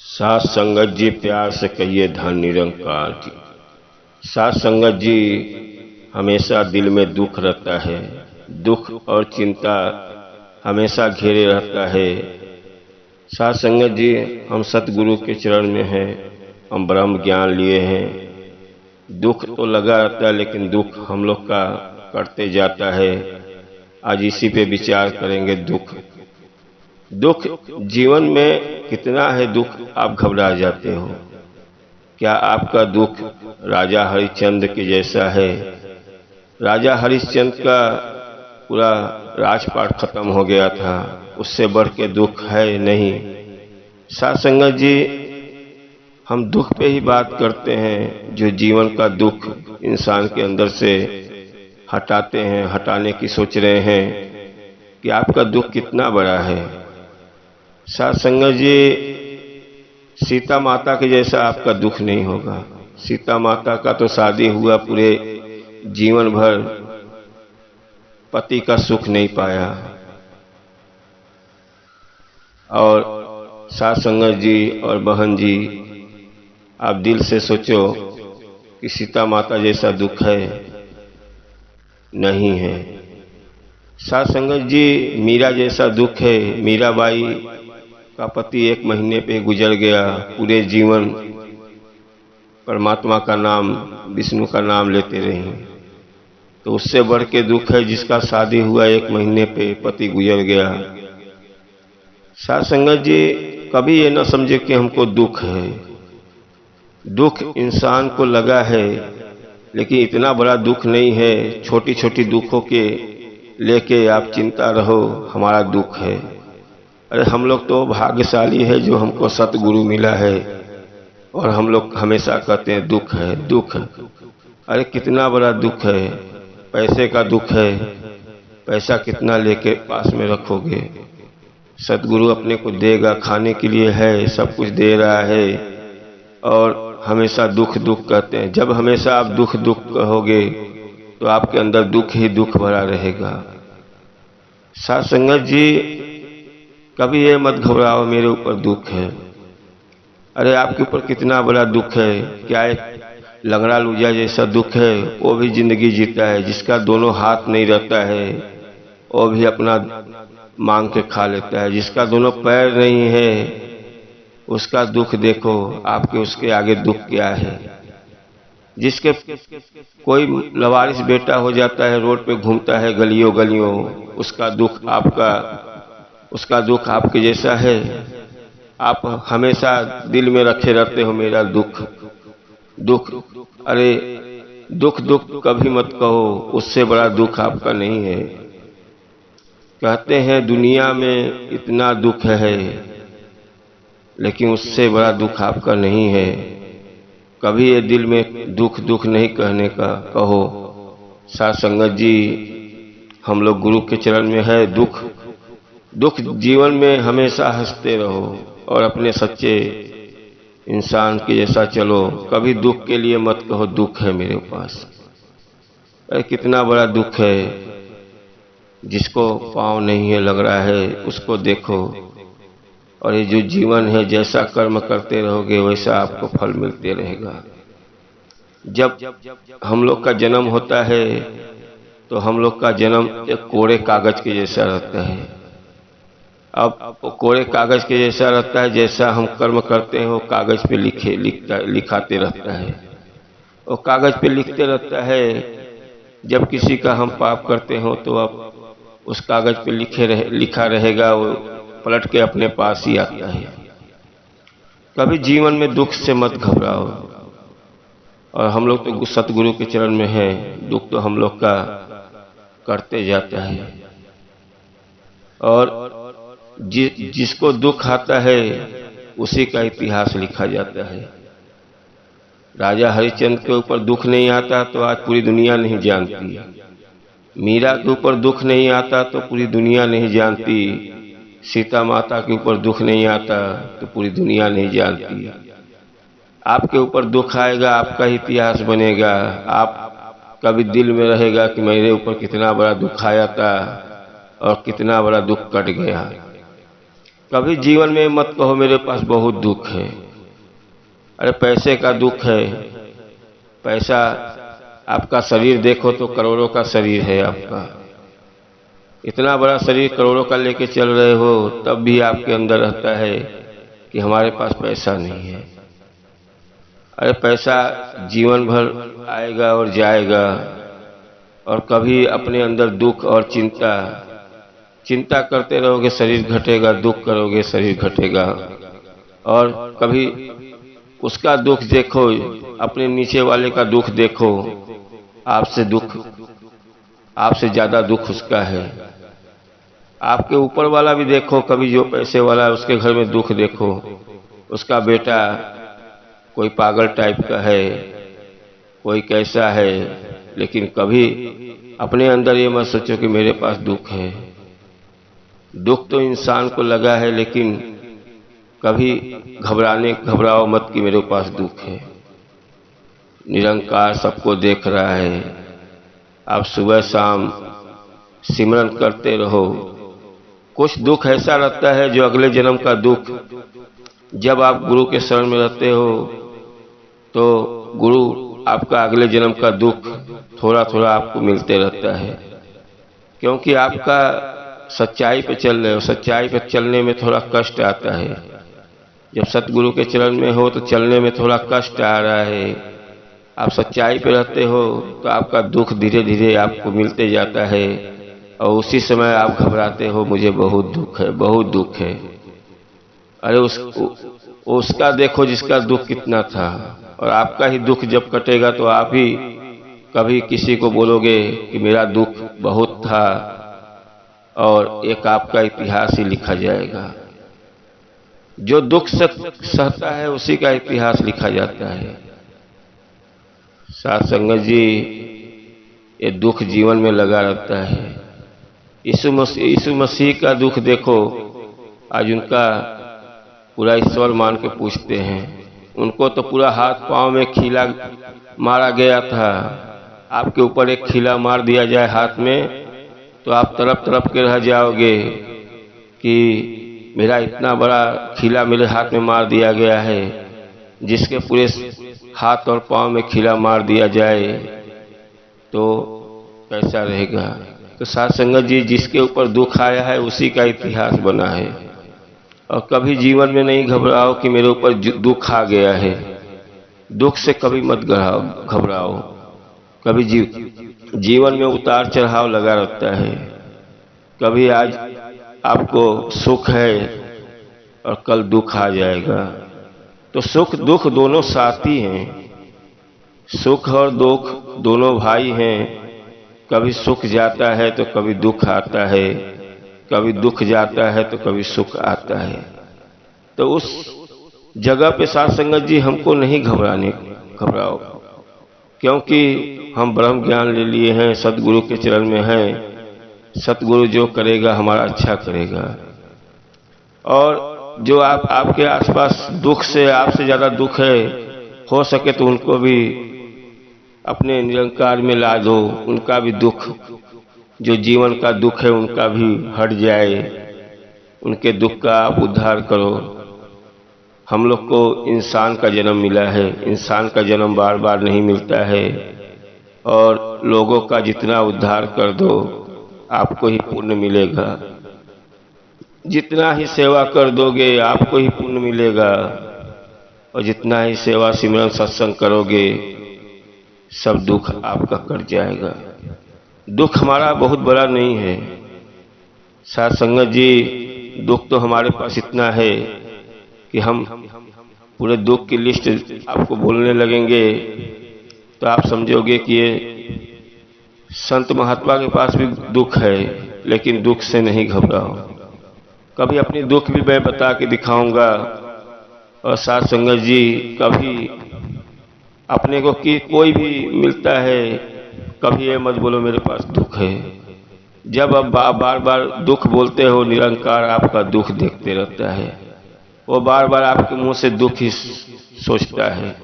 साथ संगत जी प्यार से कहिए धन निरंकार जी। साथ संगत जी हमेशा दिल में दुख रहता है, दुख और चिंता हमेशा घेरे रहता है। साथ संगत जी हम सतगुरु के चरण में हैं, हम ब्रह्म ज्ञान लिए हैं। दुख तो लगा रहता है लेकिन दुख हम लोग का करते जाता है। आज इसी पे विचार करेंगे। दुख जीवन में कितना है दुख, आप घबरा जाते हो। क्या आपका दुख राजा हरिश्चंद्र के जैसा है? राजा हरिश्चंद्र का पूरा राजपाट खत्म हो गया था, उससे बढ़ के दुख है नहीं। साथ संगत जी हम दुख पे ही बात करते हैं, जो जीवन का दुख इंसान के अंदर से हटाते हैं, हटाने की सोच रहे हैं कि आपका दुख कितना बड़ा है। साथ संगत जी सीता माता के जैसा आपका दुख नहीं होगा। सीता माता का तो शादी हुआ, पूरे जीवन भर पति का सुख नहीं पाया। और साथ संगत जी और बहन जी आप दिल से सोचो कि सीता माता जैसा दुख है? नहीं है। साथ संगत जी मीरा जैसा दुख है? मीराबाई का पति 1 महीने पे गुजर गया, पूरे जीवन परमात्मा का नाम, विष्णु का नाम लेते रही। तो उससे बढ़ के दुख है जिसका शादी हुआ 1 महीने पे पति गुजर गया। साथ संगत जी कभी ये न समझे कि हमको दुख है। दुख इंसान को लगा है लेकिन इतना बड़ा दुख नहीं है। छोटी छोटी दुखों के लेके आप चिंता रहो हमारा दुख है। अरे हम लोग तो भाग्यशाली है जो हमको सतगुरु मिला है, और हम लोग हमेशा कहते हैं दुख है दुख। अरे कितना बड़ा दुख है। पैसे का दुख है, पैसा कितना लेके पास में रखोगे? सतगुरु अपने को देगा, खाने के लिए है, सब कुछ दे रहा है, और हमेशा दुख दुख कहते हैं। जब हमेशा आप दुख दुख कहोगे तो आपके अंदर दुख ही दुख भरा रहेगा। साथ संगत जी कभी ये मत घबराओ मेरे ऊपर दुख है। अरे आपके ऊपर कितना बड़ा दुख है। क्या एक लंगड़ा लूजा जैसा दुख है? वो भी जिंदगी जीता है। जिसका दोनों हाथ नहीं रहता है वो भी अपना मांग के खा लेता है। जिसका दोनों पैर नहीं है उसका दुख देखो, आपके उसके आगे दुख क्या है। जिसके कोई लवारिस बेटा हो जाता है, रोड पे घूमता है गलियों गलियों, उसका दुख आपके जैसा है? आप हमेशा दिल में रखे रहते हो मेरा दुख दुख। अरे दुख दुख कभी मत कहो, उससे बड़ा दुख आपका नहीं है। कहते हैं दुनिया में इतना दुख है लेकिन उससे बड़ा दुख आपका नहीं है। कभी ये दिल में दुख दुख नहीं कहने का कहो। साथ संगत जी हम लोग गुरु के चरण में है। दुख जीवन में हमेशा हंसते रहो और अपने सच्चे इंसान के जैसा चलो। कभी दुख के लिए मत कहो दुख है मेरे पास। अरे कितना बड़ा दुख है। जिसको पाँव नहीं है लग रहा है उसको देखो। और ये जो जीवन है, जैसा कर्म करते रहोगे वैसा आपको फल मिलते रहेगा। जब हम लोग का जन्म होता है तो हम लोग का जन्म एक कोरे कागज के जैसा रहता है। अब वो कोरे कागज के जैसा रहता है, जैसा हम कर्म करते हैं वो कागज पे लिखाते रहता है। वो कागज पे लिखते रहता है। जब किसी का हम पाप करते हो तो अब उस कागज पे लिखा रहेगा, वो पलट के अपने पास ही आता है। कभी जीवन में दुख से मत घबराओ। और हम लोग तो सतगुरु के चरण में हैं, दुख तो हम लोग का करते जाता है। और जिसको दुख आता है उसी का इतिहास लिखा जाता है। राजा हरिश्चंद्र के ऊपर दुख नहीं आता तो आज पूरी दुनिया नहीं जानती। मीरा के ऊपर दुख नहीं आता तो पूरी दुनिया नहीं जानती। सीता माता के ऊपर दुख नहीं आता तो पूरी दुनिया नहीं जानती। आपके ऊपर दुख आएगा, आपका इतिहास बनेगा। आप कभी दिल में रहेगा कि मेरे ऊपर कितना बड़ा दुख आया था और कितना बड़ा दुख कट गया। कभी जीवन में मत कहो मेरे पास बहुत दुख है। अरे पैसे का दुख है, पैसा, आपका शरीर देखो तो करोड़ों का शरीर है आपका, इतना बड़ा शरीर करोड़ों का लेके चल रहे हो, तब भी आपके अंदर रहता है कि हमारे पास पैसा नहीं है। अरे पैसा जीवन भर आएगा और जाएगा, और कभी अपने अंदर दुख और चिंता करते रहोगे शरीर घटेगा, दुख करोगे शरीर घटेगा। और कभी उसका दुख देखो, अपने नीचे वाले का दुख देखो, आपसे ज्यादा दुख उसका है। आपके ऊपर वाला भी देखो, कभी जो पैसे वाला है उसके घर में दुख देखो, उसका बेटा कोई पागल टाइप का है, कोई कैसा है, लेकिन कभी अपने अंदर ये मत सोचो कि मेरे पास दुख है। दुख तो इंसान को लगा है, लेकिन कभी घबराओ मत कि मेरे पास दुख है। निरंकार सबको देख रहा है। आप सुबह शाम सिमरन करते रहो। कुछ दुख ऐसा रहता है जो अगले जन्म का दुख, जब आप गुरु के शरण में रहते हो तो गुरु आपका अगले जन्म का दुख थोड़ा थोड़ा आपको मिलते रहता है, क्योंकि आपका सच्चाई पे चल रहे हो। सच्चाई पे चलने में थोड़ा कष्ट आता है। जब सतगुरु के चरण में हो तो चलने में थोड़ा कष्ट आ रहा है। आप सच्चाई पे रहते हो तो आपका दुख धीरे धीरे आपको मिलते जाता है, और उसी समय आप घबराते हो, मुझे बहुत दुख है, बहुत दुख है। अरे उसका देखो जिसका दुख कितना था, और आपका ही दुख जब कटेगा तो आप ही कभी किसी को बोलोगे कि मेरा दुख बहुत था, और एक आपका इतिहास ही लिखा जाएगा। जो दुख सहता है उसी का इतिहास लिखा जाता है। साथ संगत जी, ये दुख जीवन में लगा रहता है। यीशु मसीह का दुख देखो, आज उनका पूरा ईश्वर मान के पूछते हैं। उनको तो पूरा हाथ पांव में खीला मारा गया था। आपके ऊपर एक खीला मार दिया जाए हाथ में तो आप तड़प के रह जाओगे कि मेरा इतना बड़ा खीला मेरे हाथ में मार दिया गया है। जिसके पूरे हाथ और पांव में खीला मार दिया जाए तो कैसा रहेगा। तो साथ संगत जी, जिसके ऊपर दुख आया है उसी का इतिहास बना है। और कभी जीवन में नहीं घबराओ कि मेरे ऊपर दुख आ गया है। दुख से कभी मत घबराओ। कभी जीवन में उतार चढ़ाव लगा रहता है। कभी आज आपको सुख है और कल दुख आ जाएगा। तो सुख दुख दोनों साथी हैं। सुख और दुख दोनों भाई हैं। कभी सुख जाता है तो कभी दुख आता है, कभी दुख जाता है तो कभी सुख आता है। तो उस जगह पे साथ संगत जी हमको नहीं घबराओ, क्योंकि हम ब्रह्म ज्ञान ले लिए हैं, सतगुरु के चरण में हैं। सतगुरु जो करेगा हमारा अच्छा करेगा। और जो आपके आसपास दुख से आपसे ज्यादा दुख है, हो सके तो उनको भी अपने निरंकार में ला दो। उनका भी दुख, जो जीवन का दुख है, उनका भी हट जाए। उनके दुख का आप उद्धार करो। हम लोग को इंसान का जन्म मिला है। इंसान का जन्म बार बार नहीं मिलता है। और लोगों का जितना उद्धार कर दो आपको ही पुण्य मिलेगा। जितना ही सेवा कर दोगे आपको ही पुण्य मिलेगा। और जितना ही सेवा सिमरन सत्संग करोगे सब दुख आपका कट जाएगा। दुख हमारा बहुत बड़ा नहीं है साथ संगत जी। दुख तो हमारे पास इतना है कि हम पूरे दुख की लिस्ट आपको बोलने लगेंगे तो आप समझोगे कि ये संत महात्मा के पास भी दुख है, लेकिन दुख से नहीं घबराओ। कभी अपनी दुख भी मैं बता के दिखाऊंगा। और साथ संगत जी, कभी अपने को कि कोई भी मिलता है, कभी ये मत बोलो मेरे पास दुख है। जब आप बार बार दुख बोलते हो, निरंकार आपका दुख देखते रहता है। वो बार बार आपके मुंह से दुख ही सोचता है।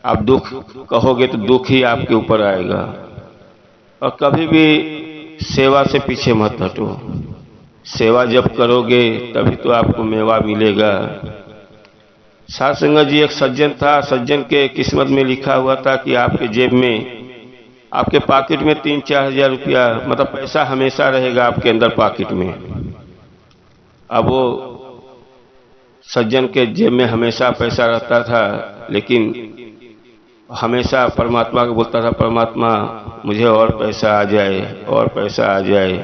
आप दुख कहोगे तो दुख ही आपके ऊपर आएगा। और कभी भी सेवा से पीछे मत हटो। सेवा जब करोगे तभी तो आपको मेवा मिलेगा। साध संगत जी, एक सज्जन था, सज्जन के किस्मत में लिखा हुआ था कि आपके जेब में, आपके पॉकेट में 3-4 हजार रुपया, मतलब पैसा हमेशा रहेगा आपके अंदर पॉकेट में। अब वो सज्जन के जेब में हमेशा पैसा रहता था, लेकिन हमेशा परमात्मा को बोलता था, परमात्मा मुझे और पैसा आ जाए, और पैसा आ जाए।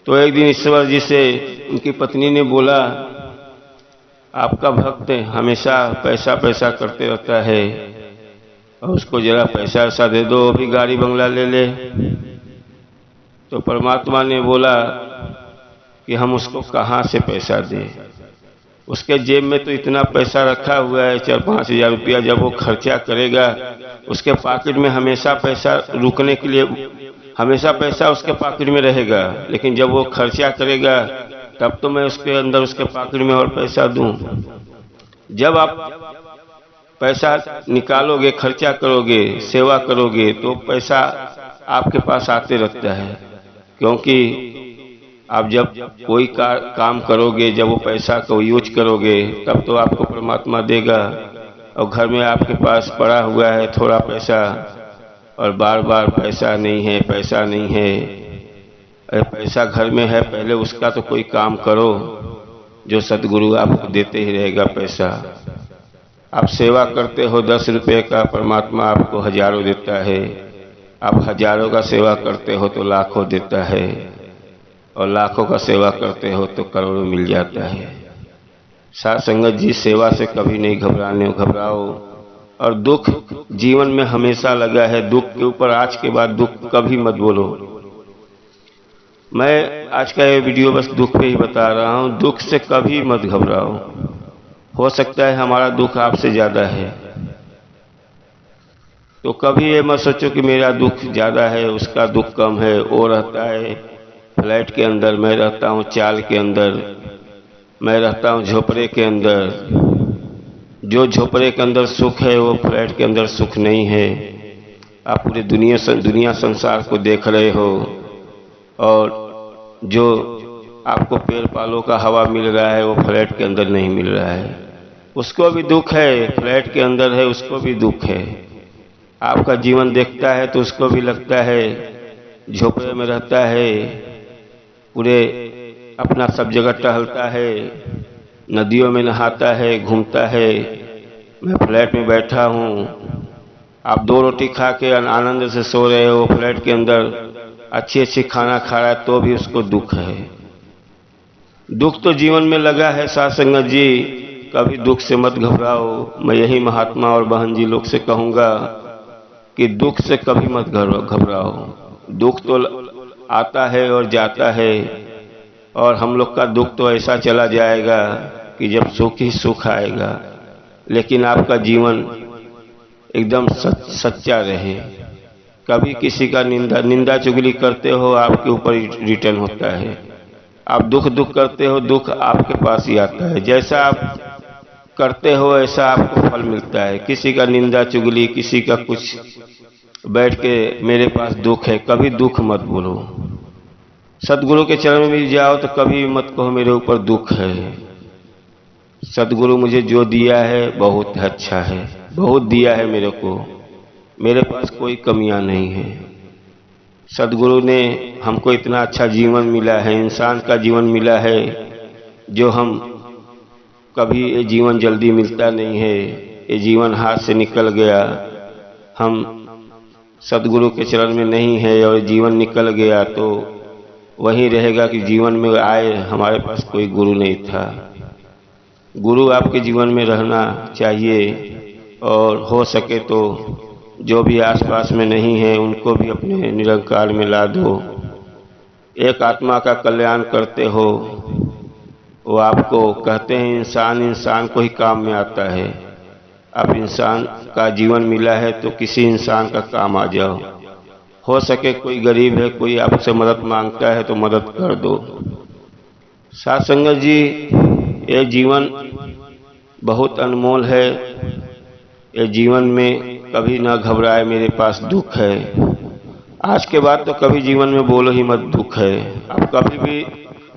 तो एक दिन ईश्वर जी से उनकी पत्नी ने बोला, आपका भक्त हमेशा पैसा पैसा करते रहता है, और उसको जरा पैसा ऐसा दे दो, वो भी गाड़ी बंगला ले ले। तो परमात्मा ने बोला कि हम उसको कहाँ से पैसा दें, उसके जेब में तो इतना पैसा रखा हुआ है 4-5 हजार रुपया, जब वो खर्चा करेगा उसके पॉकेट में हमेशा पैसा रुकने के लिए, हमेशा पैसा उसके पॉकेट में रहेगा, लेकिन जब वो खर्चा करेगा तब तो मैं उसके अंदर, उसके पॉकेट में और पैसा दूं। जब आप पैसा निकालोगे, खर्चा करोगे, सेवा करोगे, तो पैसा आपके पास आते रहता है, क्योंकि आप जब कोई काम करोगे, जब वो पैसा को यूज करोगे, तब तो आपको परमात्मा देगा। और घर में आपके पास पड़ा हुआ है थोड़ा पैसा, और बार बार पैसा नहीं है, पैसा नहीं है। अरे पैसा घर में है, पहले उसका तो कोई काम करो, जो सदगुरु आपको देते ही रहेगा पैसा। आप सेवा करते हो 10 रुपये का, परमात्मा आपको हजारों देता है। आप हजारों का सेवा करते हो तो लाखों देता है, और लाखों का सेवा करते हो तो करोड़ों मिल जाता है। साध संगत जी, सेवा से कभी नहीं घबराओ। और दुख जीवन में हमेशा लगा है, दुख के ऊपर आज के बाद दुख कभी मत बोलो। मैं आज का ये वीडियो बस दुख पे ही बता रहा हूँ, दुख से कभी मत घबराओ। हो सकता है हमारा दुख आपसे ज्यादा है, तो कभी ये मत सोचो कि मेरा दुख ज्यादा है, उसका दुख कम है। वो रहता है फ्लैट के अंदर, मैं रहता हूँ चाल के अंदर, मैं रहता हूँ झोपड़े के अंदर। जो झोपड़े के अंदर सुख है, वो फ्लैट के अंदर सुख नहीं है। आप पूरी दुनिया संसार को देख रहे हो, और जो आपको पेड़ पालों का हवा मिल रहा है, वो फ्लैट के अंदर नहीं मिल रहा है। उसको भी दुख है, फ्लैट के अंदर है, उसको भी दुख है। आपका जीवन देखता है तो उसको भी लगता है, झोपड़े में रहता है, पूरे अपना सब जगह टहलता है, नदियों में नहाता है, घूमता है। मैं फ्लैट में बैठा हूँ, आप 2 रोटी खा के आनंद से सो रहे हो, फ्लैट के अंदर अच्छी खाना खा रहा है, तो भी उसको दुख है। दुख तो जीवन में लगा है। साध संगत जी, कभी दुख से मत घबराओ। मैं यही महात्मा और बहन जी लोग से कहूँगा कि दुख से कभी मत घबराओ। दुख तो आता है और जाता है, और हम लोग का दुख तो ऐसा चला जाएगा कि जब सुख ही सुख आएगा। लेकिन आपका जीवन एकदम सच्चा रहे। कभी किसी का निंदा चुगली करते हो, आपके ऊपर रिटर्न होता है। आप दुख करते हो, दुख आपके पास ही आता है। जैसा आप करते हो ऐसा आपको फल मिलता है। किसी का निंदा चुगली, किसी का कुछ, बैठ के मेरे पास दुख है, कभी दुख मत बोलो। सदगुरु के चरण में जाओ तो कभी मत कहो मेरे ऊपर दुख है। सदगुरु मुझे जो दिया है बहुत अच्छा है, बहुत दिया है मेरे को, मेरे पास कोई कमियां नहीं है। सदगुरु ने हमको इतना अच्छा जीवन मिला है, इंसान का जीवन मिला है, जो हम कभी, ये जीवन जल्दी मिलता नहीं है। ये जीवन हाथ से निकल गया, हम सदगुरु के चरण में नहीं है, और जीवन निकल गया तो वहीं रहेगा कि जीवन में आए हमारे पास कोई गुरु नहीं था। गुरु आपके जीवन में रहना चाहिए, और हो सके तो जो भी आसपास में नहीं है उनको भी अपने निरंकार में ला दो। एक आत्मा का कल्याण करते हो, वो आपको कहते हैं इंसान को ही काम में आता है। अब इंसान का जीवन मिला है तो किसी इंसान का काम आ जाओ। हो सके कोई गरीब है, कोई आपसे मदद मांगता है तो मदद कर दो। साध संगत जी, ये जीवन बहुत अनमोल है। ये जीवन में कभी ना घबराए, मेरे पास दुख है। आज के बाद तो कभी जीवन में बोलो ही मत दुख है। आप कभी भी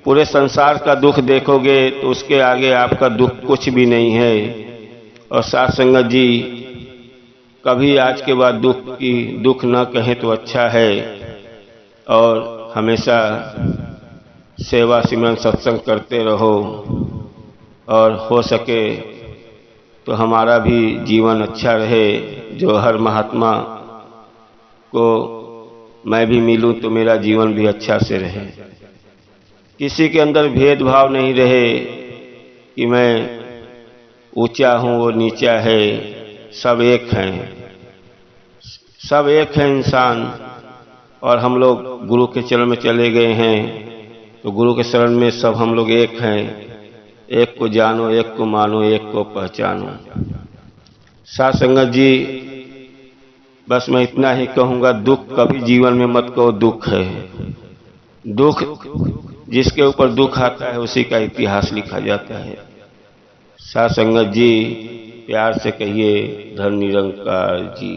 पूरे संसार का दुख देखोगे तो उसके आगे आपका दुख कुछ भी नहीं है। और साथ संगत जी, कभी आज के बाद दुख न कहें तो अच्छा है। और हमेशा सेवा सिमरन सत्संग करते रहो, और हो सके तो हमारा भी जीवन अच्छा रहे। जो हर महात्मा को मैं भी मिलूं तो मेरा जीवन भी अच्छा से रहे। किसी के अंदर भेदभाव नहीं रहे कि मैं ऊंचा हूं वो नीचा है। सब एक हैं, सब एक हैं इंसान। और हम लोग गुरु के चरण में चले गए हैं तो गुरु के शरण में सब हम लोग एक हैं। एक को जानो, एक को मानो, एक को पहचानो। साथ संगत जी, बस मैं इतना ही कहूंगा, दुख कभी जीवन में मत कहो दुख है। दुख, जिसके ऊपर दुख आता है उसी का इतिहास लिखा जाता है। साथ संगत जी, प्यार से कहिए धन निरंकार जी।